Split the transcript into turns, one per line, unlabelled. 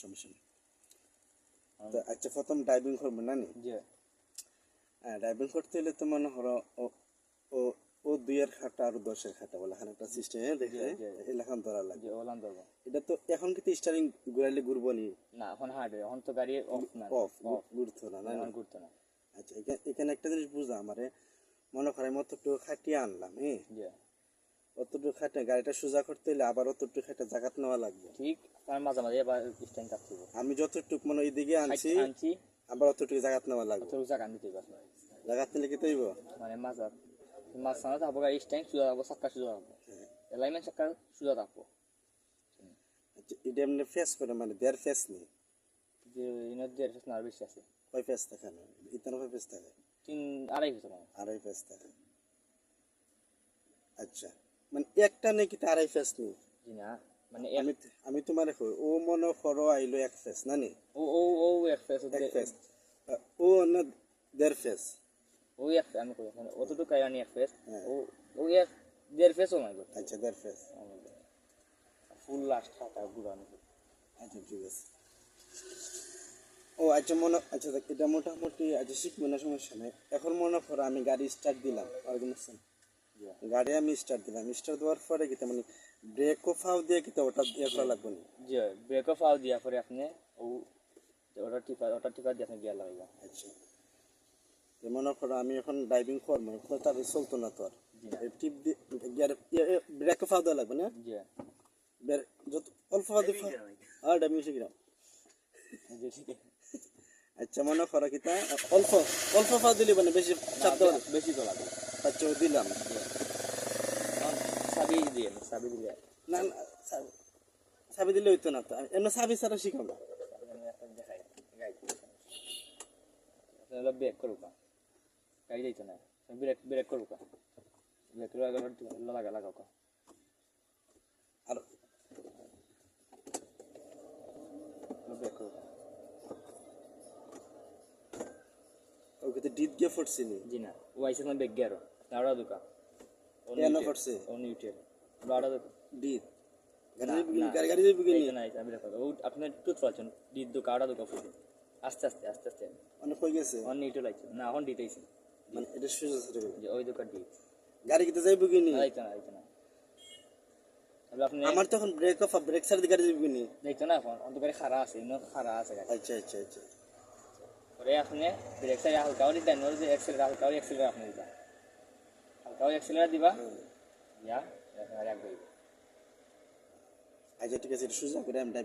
সমস্যা নেই। তো আচ্ছা প্রথম ড্রাইভিং করবো না নি? ড্রাইভিং করতে হলে তো মনে করো ও ও 2 এর খাতা আর 10 এর খাতা বলে একটা সিস্টেম দেখে এলাকান ধরা লাগে। এটা তো এখন কিন্তু স্টারিং ঘুরাইলে ঘুরবো নি
না, এখন হার্ডওয়ে, এখন তো গাড়ি
অফ ঘুরতো না।
ঘুরতো না।
আচ্ছা এখানে একটা জিনিস বুঝা আমারে, মনে করে আমি অতটুকু খাটিয়ে আনলাম, অতটুকু খাটে গাড়িটা সোজা করতে হলে আবার অতটুকু খাটে জায়গাত নেওয়া লাগবে।
ঠিক, তার মাঝে মাঝে আবার স্ট্যান্ড কাটতে হবে।
আমি যতটুকু মানে এইদিকে আনছি আবার অতটুকু জায়গাত নেওয়া লাগবে।
অতটুকু জায়গা নিতে হবে আসলে।
জায়গাত নিলে কি তৈব
মানে মাঝখানে থাকবো গাড়ি স্ট্যান্ড সোজা থাকবো, চাক্কা সোজা থাকবো, অ্যালাইনমেন্ট চাক্কা সোজা থাকবো।
এটা এমনি ফেস করে মানে দেড় ফেস নেই
যে ইনার দেড় ফেস না, আর বেশি আছে।
কয় ফেস থাকে না? ইতানো কয় ফেস থাকে?
2.5 ফেস না,
2.5 ফেস থাকে। আচ্ছা মানে একটা নেই কি 2.5 ফেস নেই?
জি না, মানে
আমি তোমার ও মনে করো আইলো 1 ফেস না নি?
ও এক ফেস,
ও না দেড় ফেস,
ও এক ফেস আমি কই মানে অতটুকু আইনি এক ফেস, ও এক দেড় ফেস ও নাই।
আচ্ছা দেড় ফেস
ফুল লাস্ট খাতা ঘুরানো।
আচ্ছা ঠিক আছে। ও আচ্ছা আচ্ছা দেখ এটা মোটামুটি আচ্ছা শিখবো না, সমস্যা নেই। এখন মনে করো আমি গাড়ি স্টার্ট দিলাম, গাড়ি আমি স্টার্ট দিলাম, স্টার্ট দেওয়ার পরে কি মানে ব্রেকও ফাও দিয়ে কি ওটা ইয়ে করা লাগবে না?
জি, ব্রেকও ফাও দিয়া পরে আপনি ওটা টিপা দিয়ে আপনি গিয়ার লাগাইবা।
আচ্ছা মনে করো আমি এখন ড্রাইভিং করবো, তার চলতো না তো আর টিপ দিয়ে গিয়ার ব্রেকও ফাও দেওয়া লাগবে না?
জি,
যত অল্প ফাও দিয়ে আর ড্রাইভিং শিখলাম। আচ্ছা মনে করো কি তা অল্প অল্প ফাও দিলে মানে বেশি চাপ দেওয়া
বেশি তো লাগবে।
আচ্ছা দিলাম
সাবি দিয়ে সাবি দিলে
না সাবি দিলে হইতো না তো, এমনি সাবি ছাড়া শিখাবো।
দেখাই ব্রেক করুকা গাড়ি যাইতো না, ব্রেক করুকা ব্রেক লাগাও কা
আর
ব্রেক করুকা
ওকে তো ডিপ গিয়ে ফুটছিনি।
জি না, ও আইসে না ব্রেক গিয়ারো নাড়া দুকা
এনো ফুটছে
ও নিউট্রাল লাড়া দুকা
ডিপ গাড়ি যাবে কি
না আমি দেখো ও আপনি টুথ ফালছেন ডিপ দুকা আড়া দুকা ফুটে আস্তে আস্তে
অনেক হয়ে গেছে
অন নিউট্রাল আইছে না, এখন ডিটাইছে
মানে এটা সোজা ছেড়ে গেল
যে ওই দুকা ডিপ
গাড়ি কিতে যাইব কি নি?
আইতো না আপনি
আমার তখন ব্রেক ছাড় দিয়ে গাড়ি যাবে কি নি?
দেখতো না এখন অন্ত গাড়ি খাড়া আছে, ইনো খাড়া আছে গাড়ি।
আচ্ছা
পরে আপনি ব্রেক সাইড হালকা করে দেন, ওর যে এক্সেলেটার হালকা করে এক্সেলেটার আপনি দিবা, হালকা করে এক্সেলেটার দিবা ইয়া গাড়ি আগে।
আচ্ছা ঠিক আছে, এটা সোজা করে আমি